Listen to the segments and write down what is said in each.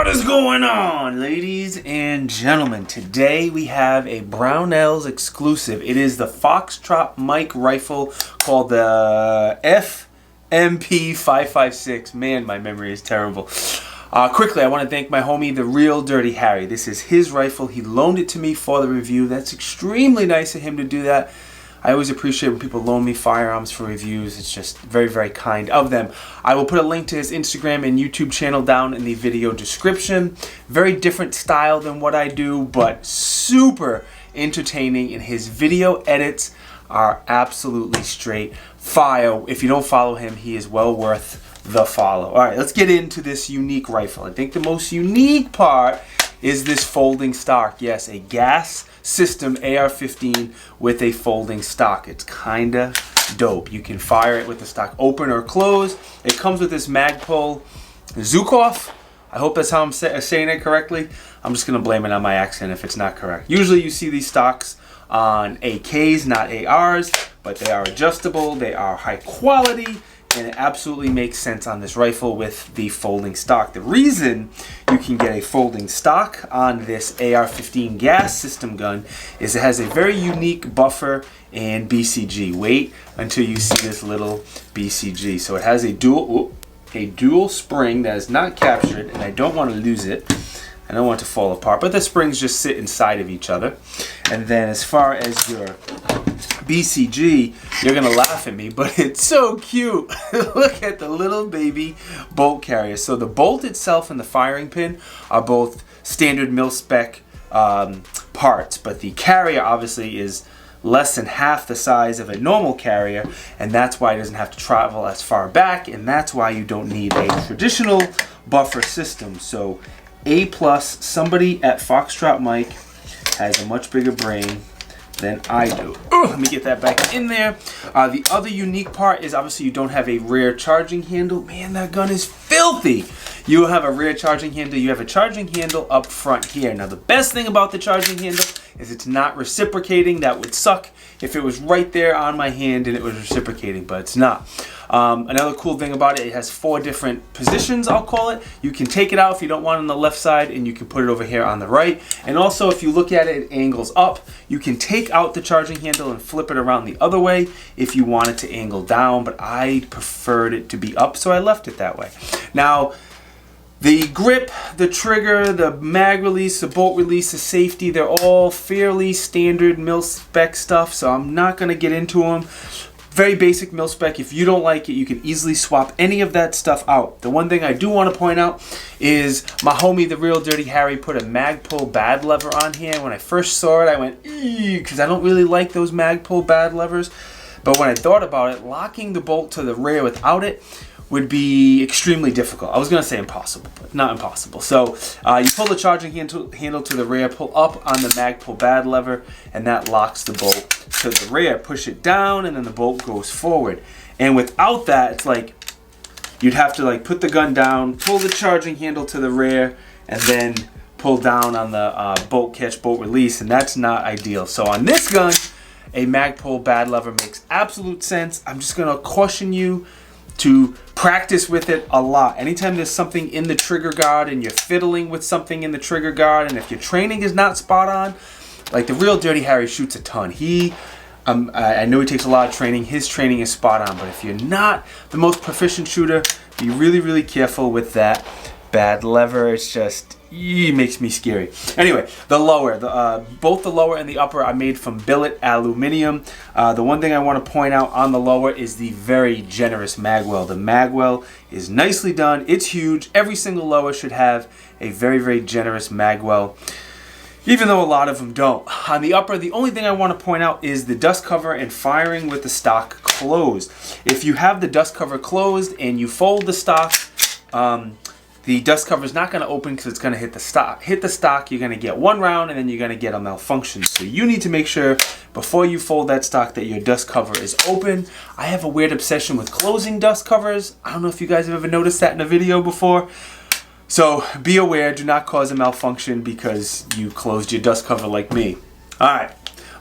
is going on, ladies and gentlemen? Today we have a Brownells exclusive. It is the Foxtrot Mike rifle called the FM-15. Man, my memory is terrible. Quickly, I want to thank my homie, the Real Dirty Harry. This is his rifle. He loaned it to me for the review. That's extremely nice of him to do that. I always appreciate when people loan me firearms for reviews. It's just very, very kind of them. I will put a link to his Instagram and YouTube channel down in the video description. Very different style than what I do, but super entertaining, and his video edits are absolutely straight fire. If you don't follow him, he is well worth the follow. All right, let's get into this unique rifle. I think the most unique part is this folding stock. Yes, a gas system AR-15 with a folding stock. It's kinda dope. You can fire it with the stock open or closed. It comes with this Magpul Zukov. I hope that's how I'm saying it correctly. I'm just gonna blame it on my accent if it's not correct. Usually you see these stocks on AKs, not ARs, but they are adjustable, they are high quality, and it absolutely makes sense on this rifle with the folding stock. The reason you can get a folding stock on this AR-15 gas system gun is it has a very unique buffer and BCG. Wait until you see this little BCG. So it has a dual spring that is not captured, and I don't want to lose it. I don't want it to fall apart, but the springs just sit inside of each other. And then as far as your BCG, you're gonna laugh at me, but it's so cute. Look at the little baby bolt carrier. So the bolt itself and the firing pin are both standard mil-spec parts, but the carrier obviously is less than half the size of a normal carrier, and that's why it doesn't have to travel as far back, and that's why you don't need a traditional buffer system. So A+, somebody at Foxtrot Mike has a much bigger brain than I do. Let me get that back in there. The other unique part is obviously you don't have a rear charging handle. Man, that gun is filthy. You have a rear charging handle. You have a charging handle up front here. Now the best thing about the charging handle is it's not reciprocating. That would suck if it was right there on my hand and it was reciprocating, but it's not. Another cool thing about it, it has 4 different positions, I'll call it. You can take it out if you don't want it on the left side, and you can put it over here on the right. And also, if you look at it, it angles up. You can take out the charging handle and flip it around the other way if you want it to angle down, but I preferred it to be up, so I left it that way. Now, the grip, the trigger, the mag release, the bolt release, the safety, they're all fairly standard mil-spec stuff, so I'm not going to get into them. Very basic mil-spec. If you don't like it, you can easily swap any of that stuff out. The one thing I do want to point out is my homie, the Real Dirty Harry, put a Magpul bad lever on here. When I first saw it, I went, eee, because I don't really like those Magpul bad levers. But when I thought about it, locking the bolt to the rear without it would be extremely difficult. I was going to say impossible, but not impossible. So you pull the charging handle to the rear, pull up on the Magpul bad lever, and that locks the bolt to the rear. Push it down, and then the bolt goes forward. And without that, it's like you'd have to like put the gun down, pull the charging handle to the rear, and then pull down on the bolt catch, bolt release, and that's not ideal. So on this gun, a Magpul bad lever makes absolute sense. I'm just going to caution you to practice with it a lot. Anytime there's something in the trigger guard and you're fiddling with something in the trigger guard, and if your training is not spot on, like the Real Dirty Harry shoots a ton. I know he takes a lot of training. His training is spot on, but if you're not the most proficient shooter, be really, really careful with that bad lever. It's just, it makes me scary. Anyway, the lower, both the lower and the upper are made from billet aluminum. The one thing I want to point out on the lower is the very generous magwell. The magwell is nicely done. It's huge. Every single lower should have a very, very generous magwell, even though a lot of them don't. On the upper, the only thing I want to point out is the dust cover and firing with the stock closed. If you have the dust cover closed and you fold the stock, the dust cover is not going to open because it's going to hit the stock. Hit the stock, you're going to get 1 round, and then you're going to get a malfunction. So you need to make sure before you fold that stock that your dust cover is open. I have a weird obsession with closing dust covers. I don't know if you guys have ever noticed that in a video before. So be aware, do not cause a malfunction because you closed your dust cover like me. Alright,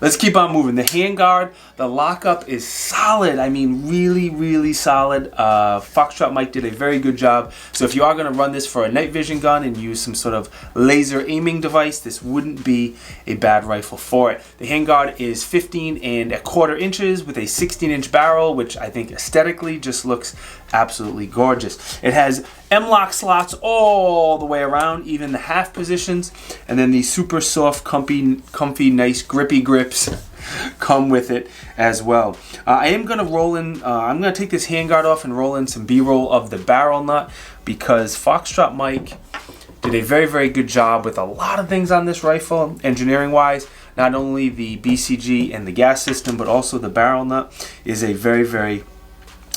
Let's keep on moving. The handguard, the lockup is solid. I mean, really, really solid. Foxtrot Mike did a very good job. So if you are going to run this for a night vision gun and use some sort of laser aiming device, this wouldn't be a bad rifle for it. The handguard is 15¼ inches with a 16-inch barrel, which I think aesthetically just looks absolutely gorgeous. It has M-lock slots all the way around, even the half positions, and then these super soft, comfy, nice grippy grips come with it as well. I am going to roll in, I'm going to take this handguard off and roll in some B-roll of the barrel nut, because Foxtrot Mike did a very, very good job with a lot of things on this rifle, engineering-wise. Not only the BCG and the gas system, but also the barrel nut is a very, very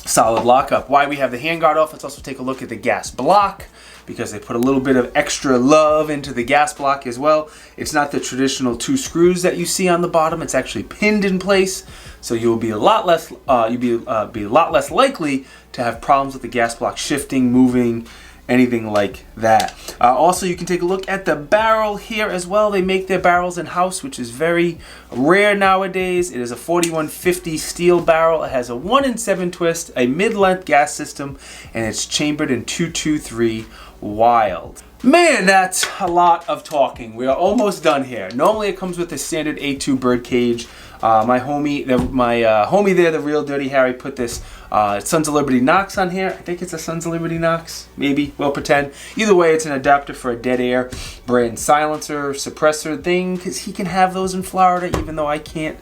solid lockup. Why we have the handguard off, let's also take a look at the gas block, because they put a little bit of extra love into the gas block as well. It's not the traditional 2 screws that you see on the bottom. It's actually pinned in place, so you'll be a lot less be a lot less likely to have problems with the gas block shifting, moving, anything like that. Also, you can take a look at the barrel here as well. They make their barrels in-house, which is very rare nowadays. It is a 4150 steel barrel. It has a 1-in-7 twist, a mid-length gas system, and it's chambered in 223 Wild. Man, that's a lot of talking. We are almost done here. Normally it comes with a standard A2 bird cage. My homie there, the Real Dirty Harry, put this Sons of Liberty Knox on here. I think it's a Sons of Liberty Knox, maybe. We'll pretend. Either way, it's an adapter for a dead air brand silencer, suppressor thing, because he can have those in Florida, even though I can't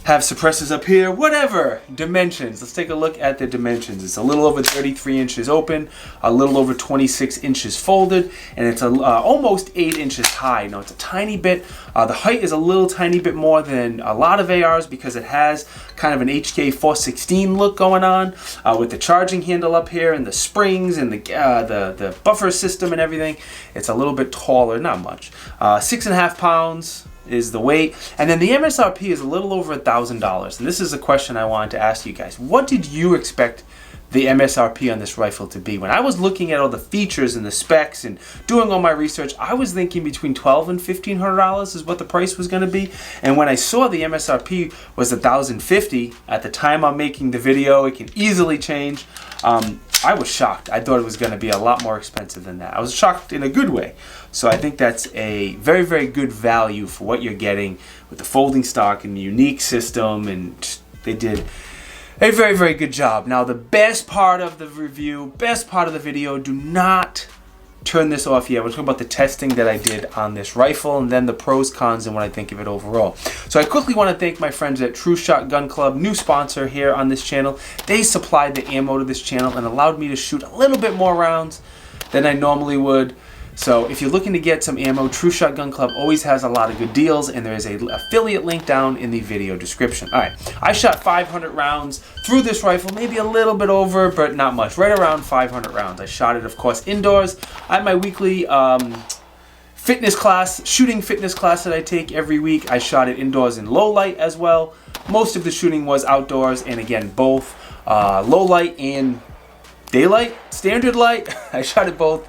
have suppressors up here. Whatever. Dimensions. Let's take a look at the dimensions. It's a little over 33 inches open, a little over 26 inches folded, and it's almost 8 inches high. Now, it's a tiny bit. The height is a little tiny bit more than a lot of ARs, because it has kind of an HK 416 look going on with the charging handle up here and the springs and the buffer system and everything. It's a little bit taller, not much. 6.5 pounds is the weight, and then the MSRP is a little over $1,000. And this is a question I wanted to ask you guys. What did you expect the MSRP on this rifle to be? When I was looking at all the features and the specs and doing all my research, I was thinking between $1,200 and $1,500 is what the price was going to be. And when I saw the MSRP was $1,050 at the time I'm making the video, it can easily change. I was shocked. I thought it was going to be a lot more expensive than that. I was shocked in a good way. So I think that's a very, very good value for what you're getting with the folding stock and the unique system, and they did a very, very good job. Now, the best part of the review, best part of the video, do not turn this off yet. We're talking about the testing that I did on this rifle, and then the pros, cons, and what I think of it overall. So I quickly want to thank my friends at True Shot Gun Club, new sponsor here on this channel. They supplied the ammo to this channel and allowed me to shoot a little bit more rounds than I normally would. So if you're looking to get some ammo, True Shot Gun Club always has a lot of good deals, and there is an affiliate link down in the video description. All right, I shot 500 rounds through this rifle, maybe a little bit over, but not much, right around 500 rounds. I shot it, of course, indoors. I have my weekly fitness class, shooting fitness class that I take every week. I shot it indoors in low light as well. Most of the shooting was outdoors, and again, both low light and daylight, standard light. I shot it both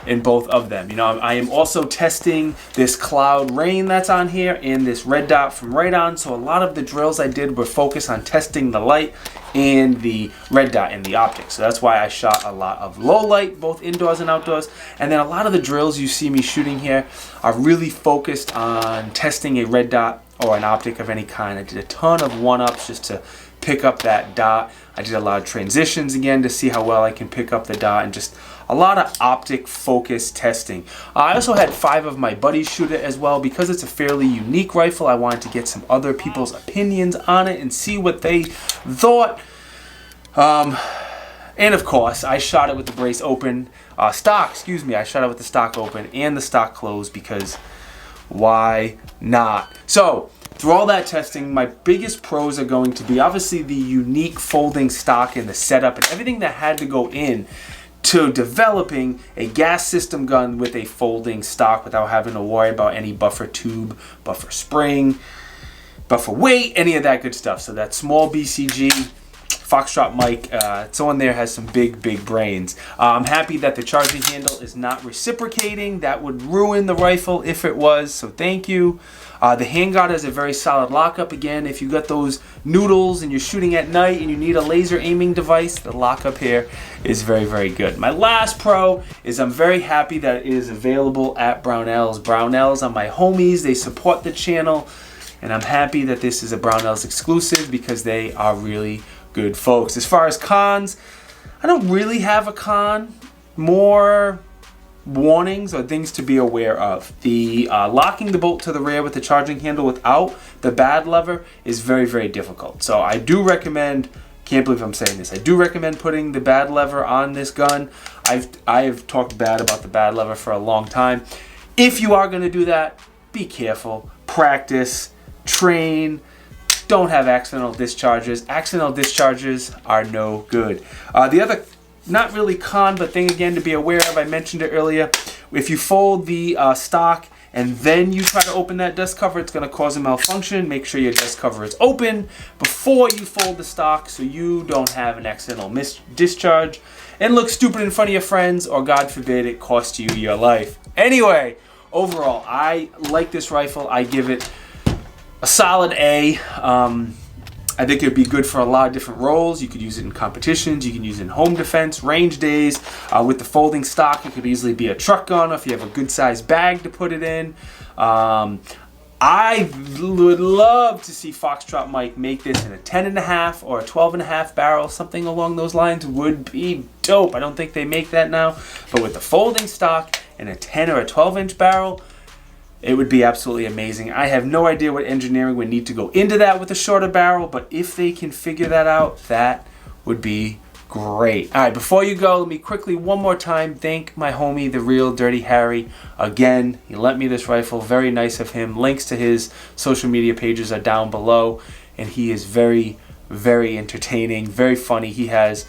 in both of them. You know, I am also testing this cloud rain that's on here and this red dot from right on. So a lot of the drills I did were focused on testing the light and the red dot in the optics. So that's why I shot a lot of low light, both indoors and outdoors. And then a lot of the drills you see me shooting here are really focused on testing a red dot or an optic of any kind. I did a ton of one-ups just to pick up that dot. I did a lot of transitions again to see how well I can pick up the dot, and just a lot of optic focus testing. I also had 5 of my buddies shoot it as well. Because it's a fairly unique rifle, I wanted to get some other people's opinions on it and see what they thought. And of course, I shot it with the brace open, stock, excuse me, I shot it with the stock open and the stock closed, because why not? So through all that testing, my biggest pros are going to be obviously the unique folding stock and the setup and everything that had to go in to developing a gas system gun with a folding stock without having to worry about any buffer tube, buffer spring, buffer weight, any of that good stuff. So that small BCG Foxtrot Mike, someone there has some big brains. I'm happy that the charging handle is not reciprocating. That would ruin the rifle if it was, so thank you. The Handguard has a very solid lockup. Again, if you got those noodles and you're shooting at night and you need a laser aiming device, the lockup here is very good. My last pro is I'm very happy that it is available at Brownells. Brownells are my homies. They support the channel, and I'm happy that this is a Brownells exclusive because they are really good folks. As far as cons, I don't really have a con. More warnings or things to be aware of. The locking the bolt to the rear with the charging handle without the bad lever is very difficult. So I do recommend, can't believe I'm saying this, I do recommend putting the bad lever on this gun. I have talked bad about the bad lever for a long time. If you are going to do that, be careful, practice, train. Don't have accidental discharges. Accidental discharges are no good. The other, not really con, but thing again to be aware of, I mentioned it earlier, if you fold the stock and then you try to open that dust cover, it's going to cause a malfunction. Make sure your dust cover is open before you fold the stock so you don't have an accidental discharge and look stupid in front of your friends, or God forbid it cost you your life. Anyway, overall, I like this rifle. I give it a solid A. I think it would be good for a lot of different roles. You could use it in competitions. You can use it in home defense, range days. With the folding stock, it could easily be a truck gun if you have a good sized bag to put it in. I would love to see Foxtrot Mike make this in a 10.5 or a 12.5 barrel. Something along those lines would be dope. I don't think they make that now. But with the folding stock and a 10 or a 12-inch barrel, it would be absolutely amazing. I have no idea what engineering would need to go into that with a shorter barrel, but if they can figure that out, that would be great. All right, before you go, let me quickly one more time thank my homie, the real Dirty Harry. Again, he lent me this rifle. Very nice of him. Links to his social media pages are down below, and he is very entertaining, very funny. He has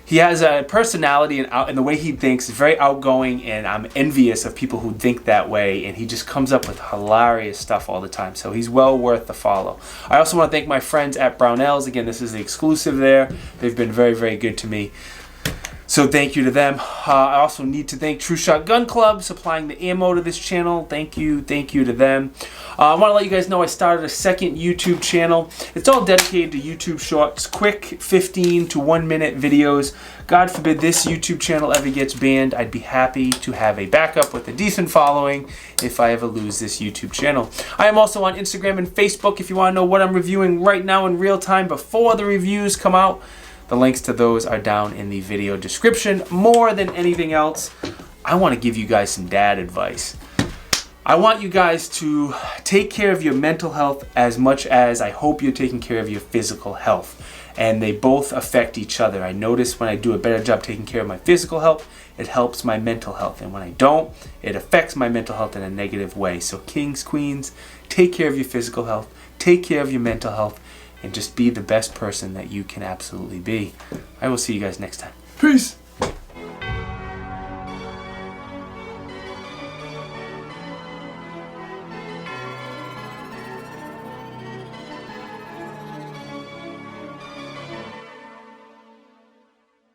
He has a personality and the way he thinks is very outgoing, and I'm envious of people who think that way, and he just comes up with hilarious stuff all the time. So he's well worth the follow. I also want to thank my friends at Brownells. Again, this is the exclusive there. They've been very good to me. So thank you to them. I also need to thank True Shot Gun Club supplying the ammo to this channel. Thank you to them. I want to let you guys know I started a second YouTube channel. It's all dedicated to YouTube shorts, quick 15 to 1 minute videos. God forbid this YouTube channel ever gets banned. I'd be happy to have a backup with a decent following if I ever lose this YouTube channel. I am also on Instagram and Facebook if you want to know what I'm reviewing right now in real time before the reviews come out. The links to those are down in the video description. More than anything else, I want to give you guys some dad advice. I want you guys to take care of your mental health as much as I hope you're taking care of your physical health. And they both affect each other. I notice when I do a better job taking care of my physical health, it helps my mental health. And when I don't, it affects my mental health in a negative way. So kings, queens, take care of your physical health, take care of your mental health, and just be the best person that you can absolutely be. I will see you guys next time. Peace.